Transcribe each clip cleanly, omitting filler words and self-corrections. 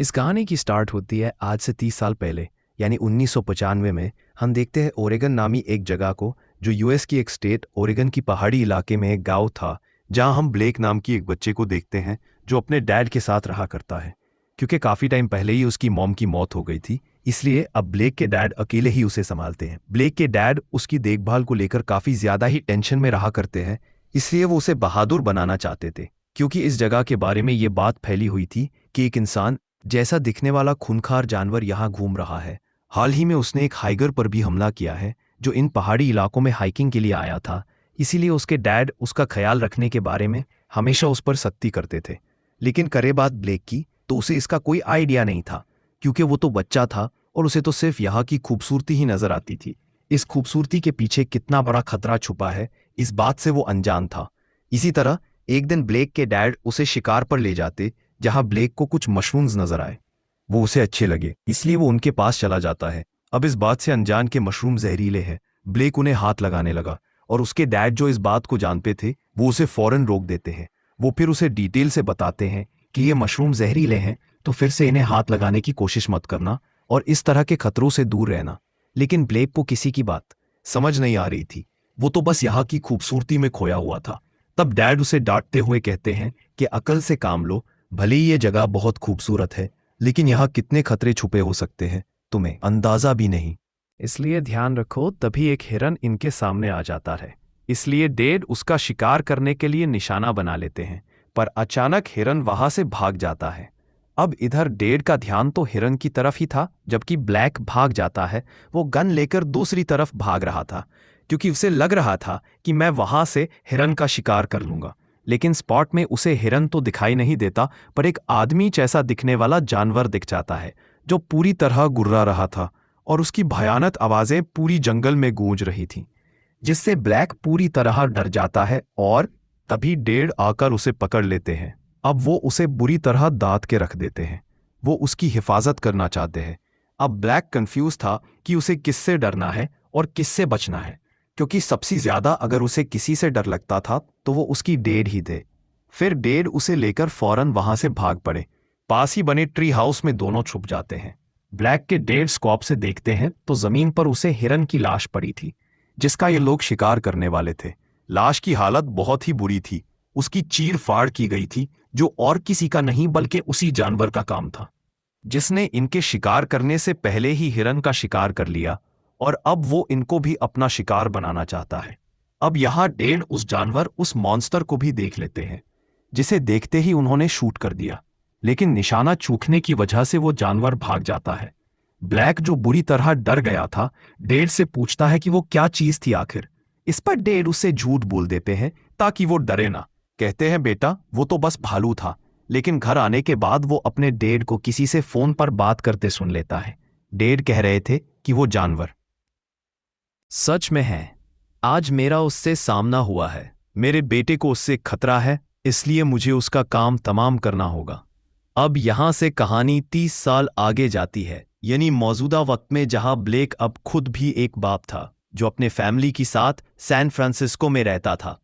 इस कहानी की स्टार्ट होती है आज से 30 साल पहले, यानी 1995 में। हम देखते हैं ओरेगन नामी एक जगह को, जो यूएस की एक स्टेट ओरेगन की पहाड़ी इलाके में एक गांव था, जहां हम ब्लेक नाम की एक बच्चे को देखते हैं जो अपने डैड के साथ रहा करता है। क्योंकि काफ़ी टाइम पहले ही उसकी मॉम की मौत हो गई थी, इसलिए अब ब्लेक के डैड अकेले ही उसे संभालते हैं। ब्लेक के डैड उसकी देखभाल को लेकर काफ़ी ज़्यादा ही टेंशन में रहा करते हैं, इसलिए वो उसे बहादुर बनाना चाहते थे। क्योंकि इस जगह के बारे में ये बात फैली हुई थी कि एक इंसान जैसा दिखने वाला खूंखार जानवर यहाँ घूम रहा है। हाल ही में उसने एक हाइगर पर भी हमला किया है जो इन पहाड़ी इलाकों में हाइकिंग के लिए आया था, इसीलिए उसके डैड उसका ख्याल रखने के बारे में हमेशा उस पर सख्ती करते थे। लेकिन करे बात ब्लेक की, तो उसे इसका कोई आइडिया नहीं था, क्योंकि वो तो बच्चा था और उसे तो सिर्फ यहाँ की खूबसूरती ही नजर आती थी। इस खूबसूरती के पीछे कितना बड़ा खतरा छुपा है, इस बात से वो अनजान था। इसी तरह एक दिन ब्लेक के डैड उसे शिकार पर ले जाते, जहां ब्लेक को कुछ मशरूम्स नजर आए। वो उसे अच्छे लगे, इसलिए वो उनके पास चला जाता है। अब इस बात से अनजान के मशरूम जहरीले हैं, ब्लेक उन्हें हाथ लगाने लगा और उसके डैड जो इस बात को जानते थे वो उसे फौरन रोक देते हैं। वो फिर उसे डिटेल से बताते हैं कि ये मशरूम जहरीले हैं, तो फिर से इन्हें हाथ लगाने की कोशिश मत करना और इस तरह के खतरों से दूर रहना। लेकिन ब्लेक को किसी की बात समझ नहीं आ रही थी, वो तो बस यहाँ की खूबसूरती में खोया हुआ था। तब डैड उसे डांटते हुए कहते हैं कि अकल से काम लो, भले ही ये जगह बहुत खूबसूरत है, लेकिन यहाँ कितने खतरे छुपे हो सकते हैं तुम्हें अंदाजा भी नहीं। इसलिए ध्यान रखो। तभी एक हिरन इनके सामने आ जाता है, इसलिए डैड उसका शिकार करने के लिए निशाना बना लेते हैं, पर अचानक हिरन वहां से भाग जाता है। अब इधर डैड का ध्यान तो हिरन की तरफ ही था, जबकि ब्लैक भाग जाता है। वो गन लेकर दूसरी तरफ भाग रहा था, क्योंकि उसे लग रहा था कि मैं वहां से हिरन का शिकार कर लूंगा। लेकिन स्पॉट में उसे हिरन तो दिखाई नहीं देता, पर एक आदमी जैसा दिखने वाला जानवर दिख जाता है जो पूरी तरह गुर्रा रहा था, और उसकी भयानक आवाजें पूरी जंगल में गूंज रही थीं, जिससे ब्लैक पूरी तरह डर जाता है। और तभी डेढ़ आकर उसे पकड़ लेते हैं। अब वो उसे बुरी तरह दांत के रख देते हैं। वो उसकी हिफाजत करना चाहते हैं। अब ब्लैक कंफ्यूज था कि उसे किससे डरना है और किससे बचना है, क्योंकि सबसे ज्यादा अगर उसे किसी से डर लगता था तो वो उसकी डेड ही थे। फिर डेड उसे लेकर फौरन वहां से भाग पड़े। पास ही बने ट्री हाउस में दोनों छुप जाते हैं। ब्लैक के डेड स्कोप से देखते हैं तो जमीन पर उसे हिरन की लाश पड़ी थी, जिसका ये लोग शिकार करने वाले थे। लाश की हालत बहुत ही बुरी थी, उसकी चीर फाड़ की गई थी, जो और किसी का नहीं बल्कि उसी जानवर का काम था, जिसने इनके शिकार करने से पहले ही हिरन का शिकार कर लिया, और अब वो इनको भी अपना शिकार बनाना चाहता है। अब यहाँ डेढ़ उस जानवर, उस मॉन्स्टर को भी देख लेते हैं, जिसे देखते ही उन्होंने शूट कर दिया। लेकिन निशाना चूकने की वजह से वो जानवर भाग जाता है। ब्लैक, जो बुरी तरह डर गया था, डेढ़ से पूछता है कि वो क्या चीज थी आखिर। इस पर डेढ़ उससे झूठ बोल देते हैं ताकि वो डरे ना। कहते हैं बेटा, वो तो बस भालू था। लेकिन घर आने के बाद वो अपने डेढ़ को किसी से फोन पर बात करते सुन लेता है। डेढ़ कह रहे थे कि वो जानवर सच में है। आज मेरा उससे सामना हुआ है, मेरे बेटे को उससे खतरा है, इसलिए मुझे उसका काम तमाम करना होगा। अब यहां से कहानी 30 साल आगे जाती है, यानी मौजूदा वक्त में, जहां ब्लेक अब खुद भी एक बाप था जो अपने फैमिली के साथ सैन फ्रांसिस्को में रहता था।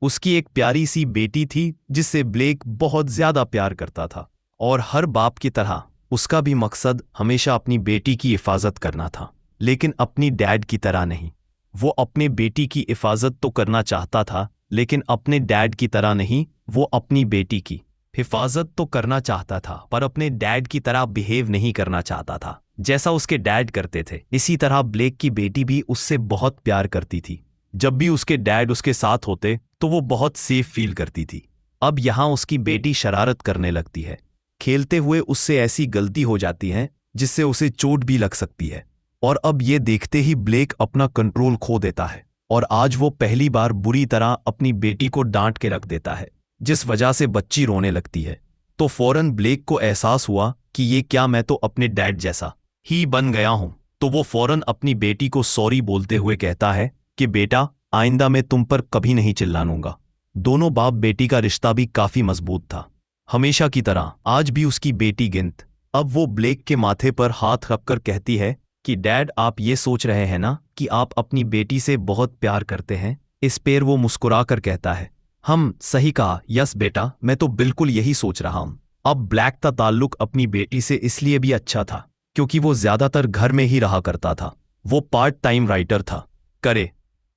उसकी एक प्यारी सी बेटी थी जिससे ब्लेक बहुत ज्यादा प्यार करता था, और हर बाप की तरह उसका भी मकसद हमेशा अपनी बेटी की हिफाजत करना था, लेकिन अपनी डैड की तरह नहीं। वो अपने बेटी की हिफाजत तो करना चाहता था, लेकिन अपने डैड की तरह नहीं। वो अपनी बेटी की हिफाजत तो करना चाहता था, पर अपने डैड की तरह बिहेव नहीं करना चाहता था, जैसा उसके डैड करते थे। इसी तरह ब्लेक की बेटी भी उससे बहुत प्यार करती थी। जब भी उसके डैड उसके साथ होते तो वो बहुत सेफ फील करती थी। अब यहाँ उसकी बेटी शरारत करने लगती है। खेलते हुए उससे ऐसी गलती हो जाती है जिससे उसे चोट भी लग सकती है, और अब ये देखते ही ब्लेक अपना कंट्रोल खो देता है, और आज वो पहली बार बुरी तरह अपनी बेटी को डांट के रख देता है, जिस वजह से बच्ची रोने लगती है। तो फौरन ब्लेक को एहसास हुआ कि ये क्या, मैं तो अपने डैड जैसा ही बन गया हूं। तो वो फौरन अपनी बेटी को सॉरी बोलते हुए कहता है कि बेटा, आइंदा मैं तुम पर कभी नहीं चिल्लाऊंगा। दोनों बाप बेटी का रिश्ता भी काफी मजबूत था, हमेशा की तरह आज भी उसकी बेटी गिनत। अब वो ब्लेक के माथे पर हाथ रखकर कहती है कि डैड, आप ये सोच रहे हैं ना कि आप अपनी बेटी से बहुत प्यार करते हैं। इस पर वो मुस्कुरा कर कहता है, हम सही कहा, यस बेटा, मैं तो बिल्कुल यही सोच रहा हूं। अब ब्लैक का ताल्लुक अपनी बेटी से इसलिए भी अच्छा था क्योंकि वो ज्यादातर घर में ही रहा करता था। वो पार्ट टाइम राइटर था। करे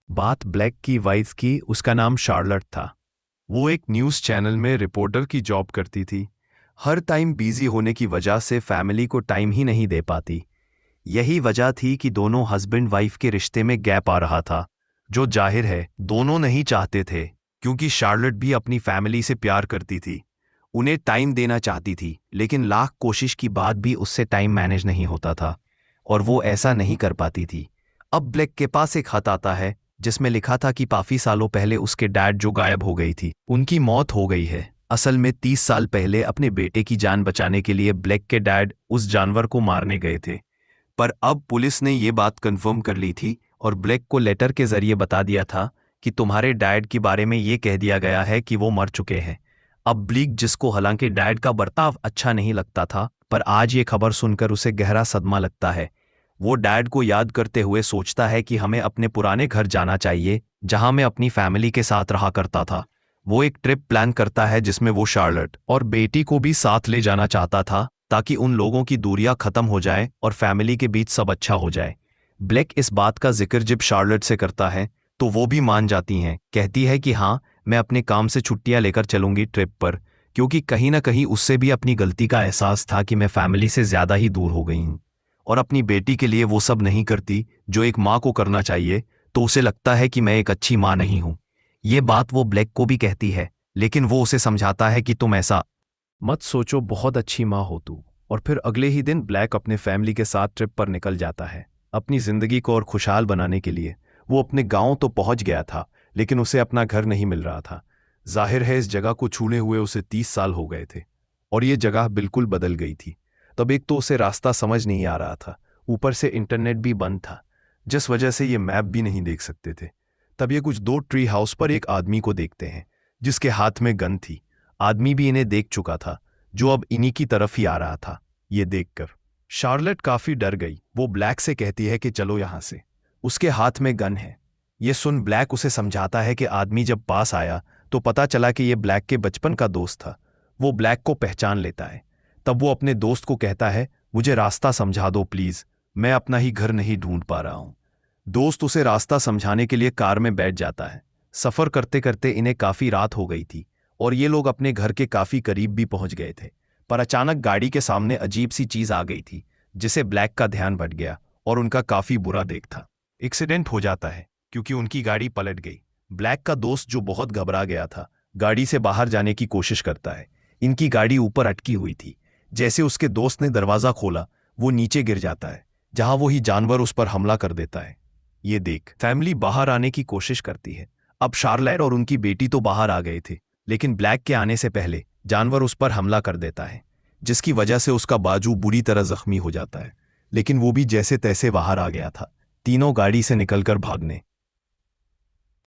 बात ब्लैक की वाइफ की, उसका नाम शार्लट था। वो एक न्यूज़ चैनल में रिपोर्टर की जॉब करती थी। हर टाइम बिजी होने की वजह से फैमिली को टाइम ही नहीं दे पाती। यही वजह थी कि दोनों हस्बैंड वाइफ के रिश्ते में गैप आ रहा था, जो जाहिर है दोनों नहीं चाहते थे, क्योंकि शार्लट भी अपनी फैमिली से प्यार करती थी, उन्हें टाइम देना चाहती थी, लेकिन लाख कोशिश की बाद भी उससे टाइम मैनेज नहीं होता था और वो ऐसा नहीं कर पाती थी। अब ब्लैक के पास एक खत आता है जिसमें लिखा था कि काफी सालों पहले उसके डैड जो गायब हो गई थी, उनकी मौत हो गई है। असल में 30 साल पहले अपने बेटे की जान बचाने के लिए ब्लैक के डैड उस जानवर को मारने गए थे, पर अब पुलिस ने ये बात कंफर्म कर ली थी और ब्लैक को लेटर के जरिए बता दिया था कि तुम्हारे डैड के बारे में ये कह दिया गया है कि वो मर चुके हैं। अब ब्लैक, जिसको हालांकि डैड का बर्ताव अच्छा नहीं लगता था, पर आज ये खबर सुनकर उसे गहरा सदमा लगता है। वो डैड को याद करते हुए सोचता है कि हमें अपने पुराने घर जाना चाहिए जहां मैं अपनी फैमिली के साथ रहा करता था। वो एक ट्रिप प्लान करता है जिसमें वो शार्लट और बेटी को भी साथ ले जाना चाहता था ताकि उन लोगों की दूरियां खत्म हो जाए और फैमिली के बीच सब अच्छा हो जाए। ब्लैक इस बात का जिक्र जब शार्लट से करता है तो वो भी मान जाती हैं, कहती है कि हाँ, मैं अपने काम से छुट्टियां लेकर चलूंगी ट्रिप पर, क्योंकि कहीं ना कहीं उससे भी अपनी गलती का एहसास था कि मैं फैमिली से ज्यादा ही दूर हो गई हूँ और अपनी बेटी के लिए वो सब नहीं करती जो एक माँ को करना चाहिए, तो उसे लगता है कि मैं एक अच्छी माँ नहीं हूँ। ये बात वो ब्लैक को भी कहती है, लेकिन वो उसे समझाता है कि तुम ऐसा मत सोचो, बहुत अच्छी माँ हो तू। और फिर अगले ही दिन ब्लैक अपने फैमिली के साथ ट्रिप पर निकल जाता है अपनी जिंदगी को और खुशहाल बनाने के लिए। वो अपने गांव तो पहुंच गया था, लेकिन उसे अपना घर नहीं मिल रहा था। जाहिर है इस जगह को छूने हुए उसे 30 साल हो गए थे और ये जगह बिल्कुल बदल गई थी। तब एक तो उसे रास्ता समझ नहीं आ रहा था, ऊपर से इंटरनेट भी बंद था, जिस वजह से ये मैप भी नहीं देख सकते थे। तब ये कुछ दो ट्री हाउस पर एक आदमी को देखते हैं जिसके हाथ में गन थी। आदमी भी इन्हें देख चुका था, जो अब इन्हीं की तरफ ही आ रहा था। ये देखकर शार्लेट काफी डर गई। वो ब्लैक से कहती है कि चलो यहां से, उसके हाथ में गन है। ये सुन ब्लैक उसे समझाता है कि आदमी जब पास आया तो पता चला कि ये ब्लैक के बचपन का दोस्त था। वो ब्लैक को पहचान लेता है। तब वो अपने दोस्त को कहता है, मुझे रास्ता समझा दो प्लीज, मैं अपना ही घर नहीं ढूंढ पा रहा हूं। दोस्त उसे रास्ता समझाने के लिए कार में बैठ जाता है। सफर करते करते इन्हें काफी रात हो गई थी और ये लोग अपने घर के काफी करीब भी पहुंच गए थे, पर अचानक गाड़ी के सामने अजीब सी चीज आ गई थी जिसे ब्लैक का ध्यान भट गया और उनका काफी बुरा देख था। एक्सीडेंट हो जाता है क्योंकि उनकी गाड़ी पलट गई। ब्लैक का दोस्त, जो बहुत घबरा गया था, गाड़ी से बाहर जाने की कोशिश करता है। इनकी गाड़ी ऊपर अटकी हुई थी। जैसे उसके दोस्त ने दरवाजा खोला, वो नीचे गिर जाता है, जहां वो ही जानवर उस पर हमला कर देता है। ये देख फैमिली बाहर आने की कोशिश करती है। अब शार्लेट और उनकी बेटी तो बाहर आ गए थे, लेकिन ब्लैक के आने से पहले जानवर उस पर हमला कर देता है, जिसकी वजह से उसका बाजू बुरी तरह जख्मी हो जाता है, लेकिन वो भी जैसे तैसे बाहर आ गया था। तीनों गाड़ी से निकलकर भागने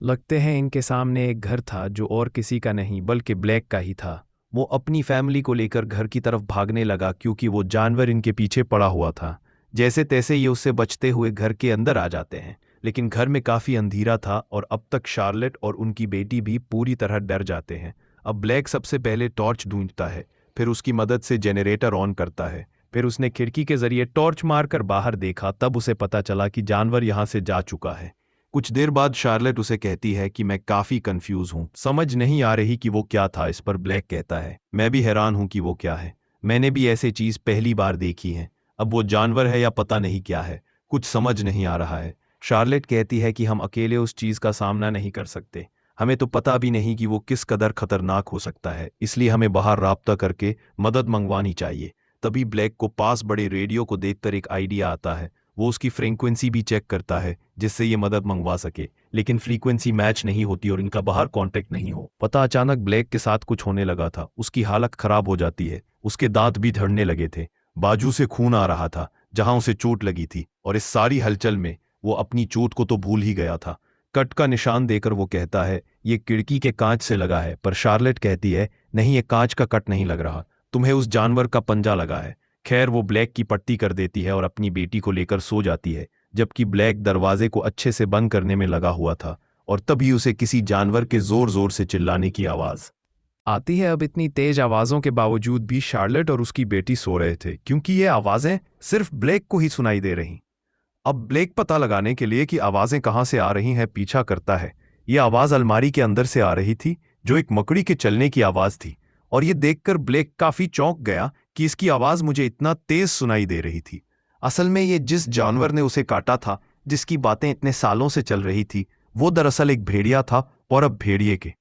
लगते हैं। इनके सामने एक घर था जो और किसी का नहीं बल्कि ब्लैक का ही था। वो अपनी फैमिली को लेकर घर की तरफ भागने लगा क्योंकि वो जानवर इनके पीछे पड़ा हुआ था। जैसे तैसे ये उससे बचते हुए घर के अंदर आ जाते हैं, लेकिन घर में काफी अंधेरा था और अब तक शार्लेट और उनकी बेटी भी पूरी तरह डर जाते हैं। अब ब्लैक सबसे पहले टॉर्च ढूंढता है, फिर उसकी मदद से जनरेटर ऑन करता है। फिर उसने खिड़की के जरिए टॉर्च मारकर बाहर देखा, तब उसे पता चला कि जानवर यहां से जा चुका है। कुछ देर बाद शार्लेट उसे कहती है कि मैं काफी कंफ्यूज हूं, समझ नहीं आ रही कि वो क्या था। इस पर ब्लैक कहता है, मैं भी हैरान हूं कि वो क्या है, मैंने भी ऐसी चीज पहली बार देखी है। अब वो जानवर है या पता नहीं क्या है, कुछ समझ नहीं आ रहा है। शार्लेट कहती है कि हम अकेले उस चीज का सामना नहीं कर सकते, हमें तो पता भी नहीं कि वो किस कदर खतरनाक हो सकता है, इसलिए हमें बाहर राब्ता करके मदद मंगवानी चाहिए। तभी ब्लैक को पास बड़े रेडियो को देखकर एक आइडिया आता है। वो उसकी फ्रीक्वेंसी भी चेक करता है जिससे ये मदद मंगवा सके, लेकिन फ्रीक्वेंसी मैच नहीं होती और इनका बाहर कांटेक्ट नहीं हो पता। अचानक ब्लैक के साथ कुछ होने लगा था। उसकी हालत खराब हो जाती है, उसके दांत भी झड़ने लगे थे, बाजू से खून आ रहा था जहां उसे चोट लगी थी, और इस सारी हलचल में वो अपनी चोट को तो भूल ही गया था। कट का निशान देकर वो कहता है, ये खिड़की के कांच से लगा है, पर शार्लेट कहती है, नहीं, ये कांच का कट नहीं लग रहा, तुम्हें उस जानवर का पंजा लगा है। खैर वो ब्लैक की पट्टी कर देती है और अपनी बेटी को लेकर सो जाती है, जबकि ब्लैक दरवाजे को अच्छे से बंद करने में लगा हुआ था। और तभी उसे किसी जानवर के जोर जोर से चिल्लाने की आवाज आती है। अब इतनी तेज आवाज़ों के बावजूद भी शार्लेट और उसकी बेटी सो रहे थे, क्योंकि ये आवाज़ें सिर्फ ब्लेक को ही सुनाई दे रहीं। अब ब्लेक पता लगाने के लिए कि आवाज़ें कहाँ से आ रही हैं पीछा करता है। ये आवाज़ अलमारी के अंदर से आ रही थी, जो एक मकड़ी के चलने की आवाज़ थी। और ये देखकर ब्लेक काफ़ी चौंक गया कि इसकी आवाज़ मुझे इतना तेज सुनाई दे रही थी। असल में ये जिस जानवर ने उसे काटा था, जिसकी बातें इतने सालों से चल रही थी, वो दरअसल एक भेड़िया था। और अब भेड़िए के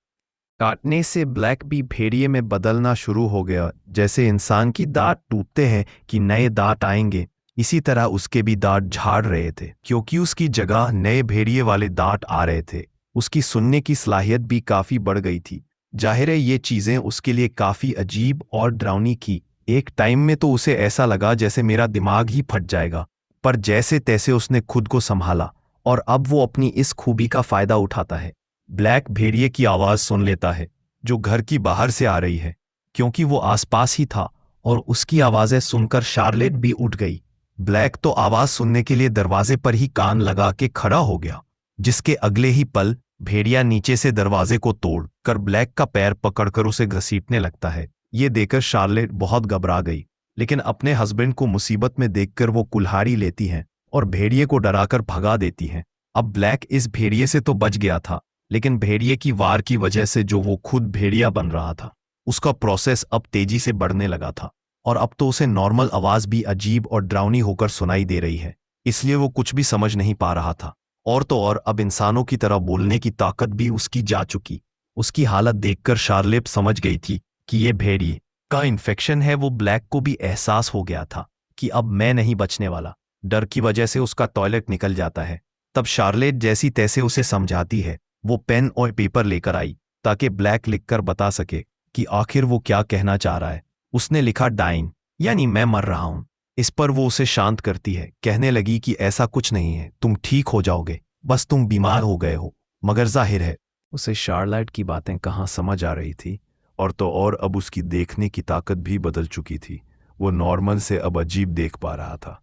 काटने से ब्लैक भी भेड़िए में बदलना शुरू हो गया। जैसे इंसान की दांत टूटते हैं कि नए दांत आएंगे, इसी तरह उसके भी दांत झाड़ रहे थे, क्योंकि उसकी जगह नए भेड़िए वाले दांत आ रहे थे। उसकी सुनने की सलाहियत भी काफी बढ़ गई थी। जाहिर है ये चीजें उसके लिए काफी अजीब और डरावनी की। एक टाइम में तो उसे ऐसा लगा जैसे मेरा दिमाग ही फट जाएगा, पर जैसे तैसे उसने खुद को संभाला और अब वो अपनी इस खूबी का फायदा उठाता है। ब्लैक भेड़िए की आवाज सुन लेता है, जो घर की बाहर से आ रही है, क्योंकि वो आसपास ही था। और उसकी आवाजें सुनकर शार्लेट भी उठ गई। ब्लैक तो आवाज सुनने के लिए दरवाजे पर ही कान लगा के खड़ा हो गया, जिसके अगले ही पल भेड़िया नीचे से दरवाजे को तोड़ कर ब्लैक का पैर पकड़कर उसे घसीटने लगता है। ये देखकर शार्लेट बहुत घबरा गई, लेकिन अपने हस्बैंड को मुसीबत में देखकर वो कुल्हाड़ी लेती हैं और भेड़िए को डराकर भगा देती हैं। अब ब्लैक इस भेड़िए से तो बच गया था, लेकिन भेड़िए की वार की वजह से जो वो खुद भेड़िया बन रहा था, उसका प्रोसेस अब तेजी से बढ़ने लगा था। और अब तो उसे नॉर्मल आवाज भी अजीब और डरावनी होकर सुनाई दे रही है, इसलिए वो कुछ भी समझ नहीं पा रहा था। और तो और अब इंसानों की तरह बोलने की ताकत भी उसकी जा चुकी। उसकी हालत देखकर शार्लेट समझ गई थी कि ये भेड़िए का इन्फेक्शन है। वो ब्लैक को भी एहसास हो गया था कि अब मैं नहीं बचने वाला। डर की वजह से उसका टॉयलेट निकल जाता है। तब शार्लेट जैसी तैसे उसे समझाती है। वो पेन और पेपर लेकर आई ताकि ब्लैक लिखकर बता सके कि आखिर वो क्या कहना चाह रहा है। उसने लिखा डाइन, यानी मैं मर रहा हूं। इस पर वो उसे शांत करती है, कहने लगी कि ऐसा कुछ नहीं है, तुम ठीक हो जाओगे, बस तुम बीमार हो गए हो। मगर जाहिर है उसे शार्लेट की बातें कहाँ समझ आ रही थी। और तो और अब उसकी देखने की ताकत भी बदल चुकी थी। वो नॉर्मल से अब अजीब देख पा रहा था।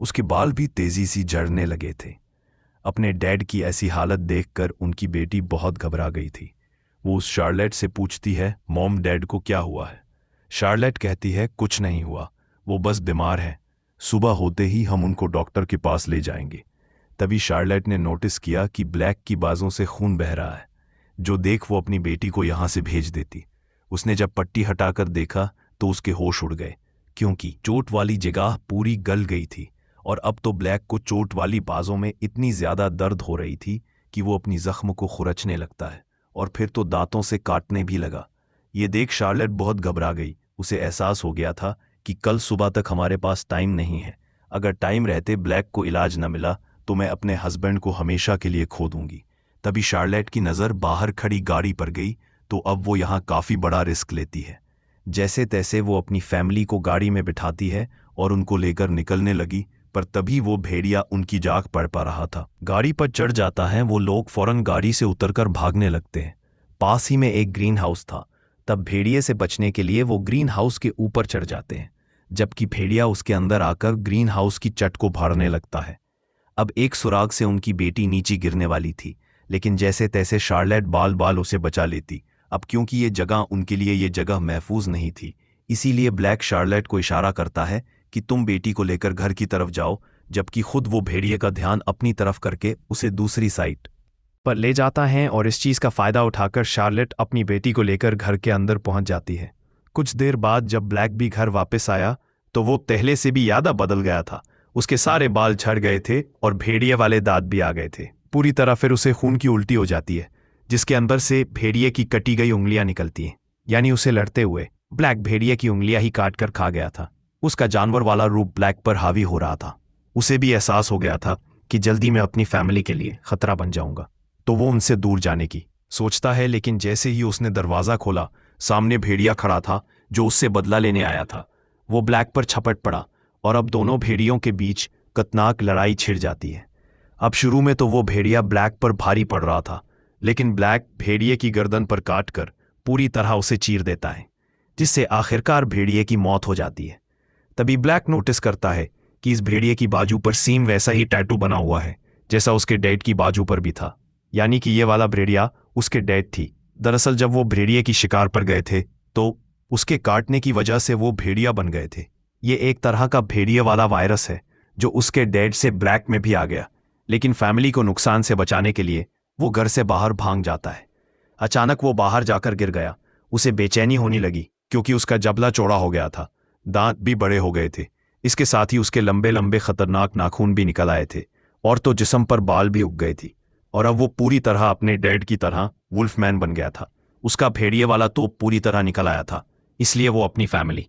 उसके बाल भी तेजी से झड़ने लगे थे। अपने डैड की ऐसी हालत देखकर उनकी बेटी बहुत घबरा गई थी। वो उस शार्लेट से पूछती है, मॉम डैड को क्या हुआ है? शार्लेट कहती है, कुछ नहीं हुआ, वो बस बीमार है, सुबह होते ही हम उनको डॉक्टर के पास ले जाएंगे। तभी शार्लेट ने नोटिस किया कि ब्लैक की बाजों से खून बह रहा है, जो देख वो अपनी बेटी को यहां से भेज देती। उसने जब पट्टी हटाकर देखा तो उसके होश उड़ गए, क्योंकि चोट वाली जगह पूरी गल गई थी। और अब तो ब्लैक को चोट वाली बाजों में इतनी ज्यादा दर्द हो रही थी कि वो अपनी जख्म को खुरचने लगता है और फिर तो दांतों से काटने भी लगा। ये देख शार्लेट बहुत घबरा गई। उसे एहसास हो गया था कि कल सुबह तक हमारे पास टाइम नहीं है। अगर टाइम रहते ब्लैक को इलाज न मिला तो मैं अपने हस्बैंड को हमेशा के लिए खो दूंगी। तभी शार्लेट की नज़र बाहर खड़ी गाड़ी पर गई, तो अब वो यहाँ काफ़ी बड़ा रिस्क लेती है। जैसे तैसे वो अपनी फैमिली को गाड़ी में बिठाती है और उनको लेकर निकलने लगी, पर तभी वो भेड़िया उनकी जाग पड़ पा रहा था। गाड़ी पर चढ़ जाता है। वो लोग फौरन गाड़ी से उतरकर भागने लगते हैं। पास ही में एक ग्रीन हाउस था। तब भेड़िए से बचने के लिए वो ग्रीन हाउस के ऊपर चढ़ जाते हैं, जबकि भेड़िया उसके अंदर आकर ग्रीन हाउस की छत को फाड़ने लगता है। अब एक सुराग से उनकी बेटी नीचे गिरने वाली थी, लेकिन जैसे तैसे शार्लेट बाल बाल उसे बचा लेती। अब क्योंकि ये जगह उनके लिए ये जगह महफूज नहीं थी, इसीलिए ब्लैक शार्लेट को इशारा करता है कि तुम बेटी को लेकर घर की तरफ जाओ, जबकि खुद वो भेड़िए का ध्यान अपनी तरफ करके उसे दूसरी साइड पर ले जाता है। और इस चीज़ का फ़ायदा उठाकर शार्लेट अपनी बेटी को लेकर घर के अंदर पहुंच जाती है। कुछ देर बाद जब ब्लैक भी घर वापस आया तो वो पहले से भी ज़्यादा बदल गया था। उसके सारे बाल झड़ गए थे और भेड़िए वाले दांत भी आ गए थे पूरी तरह। फिर उसे खून की उल्टी हो जाती है, जिसके अंदर से भेड़िए की कटी गई उंगलियां निकलती हैं। यानी उसे लड़ते हुए ब्लैक भेड़िए की उंगलियां ही काट कर खा गया था। उसका जानवर वाला रूप ब्लैक पर हावी हो रहा था। उसे भी एहसास हो गया था कि जल्दी मैं अपनी फैमिली के लिए खतरा बन जाऊंगा, तो वो उनसे दूर जाने की सोचता है। लेकिन जैसे ही उसने दरवाज़ा खोला, सामने भेड़िया खड़ा था जो उससे बदला लेने आया था। वो ब्लैक पर झपट पड़ा और अब दोनों भेड़ियों के बीच खतरनाक लड़ाई छिड़ जाती है। अब शुरू में तो वो भेड़िया ब्लैक पर भारी पड़ रहा था, लेकिन ब्लैक भेड़िए की गर्दन पर काटकर पूरी तरह उसे चीर देता है, जिससे आखिरकार भेड़िए की मौत हो जाती है। तभी ब्लैक नोटिस करता है कि इस भेड़िए की बाजू पर सेम वैसा ही टैटू बना हुआ है जैसा उसके डैड की बाजू पर भी था। यानी कि ये वाला भेड़िया उसके डैड थी, दरअसल जब वो भेड़िए की शिकार पर गए थे तो उसके काटने की वजह से वो भेड़िया बन गए थे। ये एक तरह का भेड़िए वाला वायरस है जो उसके डैड से ब्लैक में भी आ गया, लेकिन फैमिली को नुकसान से बचाने के लिए वो घर से बाहर भाग जाता है। अचानक वो बाहर जाकर गिर गया। उसे बेचैनी होने लगी क्योंकि उसका जबड़ा चौड़ा हो गया था, दांत भी बड़े हो गए थे। इसके साथ ही उसके लंबे लंबे खतरनाक नाखून भी निकल आए थे और तो जिस्म पर बाल भी उग गए थी। और अब वो पूरी तरह अपने डैड की तरह वुल्फमैन बन गया था। उसका भेड़िए वाला तोप पूरी तरह निकल आया था, इसलिए वो अपनी फैमिली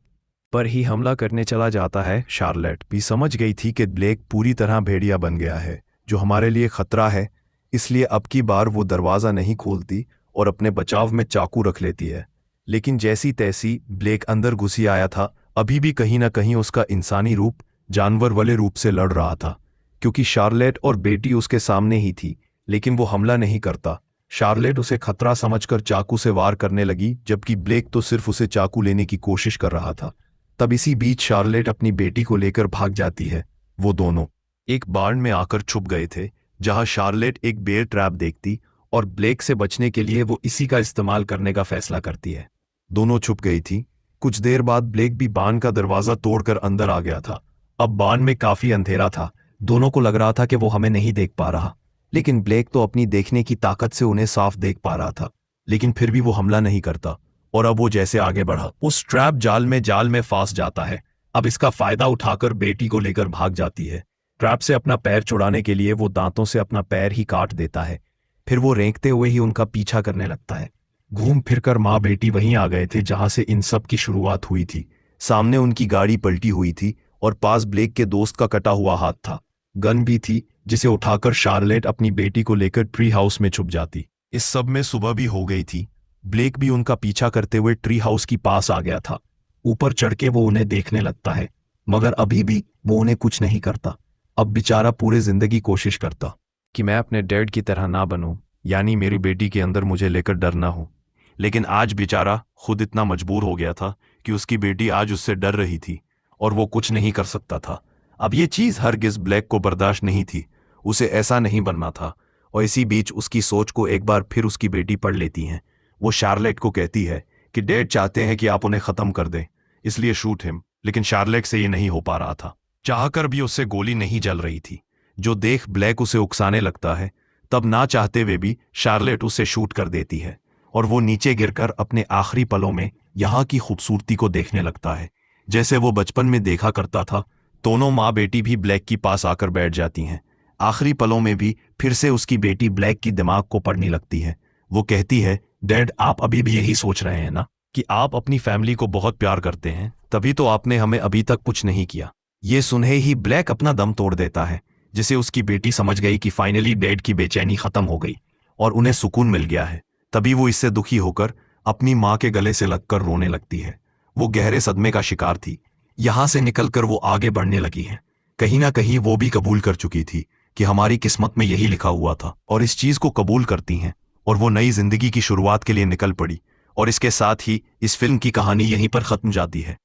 पर ही हमला करने चला जाता है। शार्लेट भी समझ गई थी कि ब्लेक पूरी तरह भेड़िया बन गया है, जो हमारे लिए खतरा है, इसलिए अब की बार वो दरवाज़ा नहीं खोलती और अपने बचाव में चाकू रख लेती है। लेकिन जैसी तैसी ब्लेक अंदर घुसी आया था, अभी भी कहीं ना कहीं उसका इंसानी रूप जानवर वाले रूप से लड़ रहा था, क्योंकि शार्लेट और बेटी उसके सामने ही थी, लेकिन वो हमला नहीं करता। शार्लेट उसे खतरा समझकर चाकू से वार करने लगी, जबकि ब्लेक तो सिर्फ उसे चाकू लेने की कोशिश कर रहा था। तब इसी बीच शार्लेट अपनी बेटी को लेकर भाग जाती है। वो दोनों एक बार्न में आकर छुप गए थे, जहां शार्लेट एक बेयर ट्रैप देखती और ब्लेक से बचने के लिए वो इसी का इस्तेमाल करने का फैसला करती है। दोनों छुप गई थी। कुछ देर बाद ब्लेक भी बार्न का दरवाजा तोड़कर अंदर आ गया था। अब बार्न में काफी अंधेरा था। दोनों को लग रहा था कि वो हमें नहीं देख पा रहा, लेकिन ब्लेक तो अपनी देखने की ताकत से उन्हें साफ देख पा रहा था। लेकिन फिर भी वो हमला नहीं करता। और अब वो जैसे आगे बढ़ा, उस ट्रैप जाल में फांस जाता है। अब इसका फायदा उठाकर बेटी को लेकर भाग जाती है। ट्रैप से अपना पैर छुड़ाने के लिए वो दांतों से अपना पैर ही काट देता है। फिर वो रेंकते हुए ही उनका पीछा करने लगता है। घूम फिरकर माँ बेटी वहीं आ गए थे जहां से इन सब की शुरुआत हुई थी। सामने उनकी गाड़ी पलटी हुई थी और पास ब्लेक के दोस्त का कटा हुआ हाथ था। गन भी थी, जिसे उठाकर शार्लेट अपनी बेटी को लेकर ट्री हाउस में छुप जाती। इस सब में सुबह भी हो गई थी। ब्लेक भी उनका पीछा करते हुए ट्री हाउस की पास आ गया था। ऊपर चढ़ के वो उन्हें देखने लगता है, मगर अभी भी वो उन्हें कुछ नहीं करता। अब बेचारा पूरे जिंदगी कोशिश करता कि मैं अपने डैड की तरह ना बनूं, यानी मेरी बेटी के अंदर मुझे लेकर डर ना हो। लेकिन आज बेचारा खुद इतना मजबूर हो गया था कि उसकी बेटी आज उससे डर रही थी और वो कुछ नहीं कर सकता था। अब ये चीज़ हरगिज ब्लेक को बर्दाश्त नहीं थी। उसे ऐसा नहीं बनना था। और इसी बीच उसकी सोच को एक बार फिर उसकी बेटी पढ़ लेती है। वो शार्लेट को कहती है कि डैड चाहते हैं कि आप उन्हें ख़त्म कर दें, इसलिए शूट हिम। लेकिन शार्लेट से ये नहीं हो पा रहा था। चाहकर भी उससे गोली नहीं जल रही थी, जो देख ब्लेक उसे उकसाने लगता है। तब ना चाहते हुए भी शार्लेट उसे शूट कर देती है और वो नीचे गिरकर अपने आखिरी पलों में यहाँ की खूबसूरती को देखने लगता है, जैसे वो बचपन में देखा करता था। दोनों माँ बेटी भी ब्लेक के पास आकर बैठ जाती हैं। आखिरी पलों में भी फिर से उसकी बेटी ब्लेक की दिमाग को पढ़ने लगती है। वो कहती है, डैड आप अभी भी यही सोच रहे हैं ना कि आप अपनी फैमिली को बहुत प्यार करते हैं, तभी तो आपने हमें अभी तक कुछ नहीं किया। ये सुने ही ब्लेक अपना दम तोड़ देता है, जिसे उसकी बेटी समझ गई कि फाइनली डैड की बेचैनी खत्म हो गई और उन्हें सुकून मिल गया है। तभी वो इससे दुखी होकर अपनी माँ के गले से लगकर रोने लगती है। वो गहरे सदमे का शिकार थी। यहाँ से निकलकर वो आगे बढ़ने लगी है। कहीं ना कहीं वो भी कबूल कर चुकी थी कि हमारी किस्मत में यही लिखा हुआ था, और इस चीज को कबूल करती हैं और वो नई जिंदगी की शुरुआत के लिए निकल पड़ी। और इसके साथ ही इस फिल्म की कहानी यहीं पर खत्म जाती है।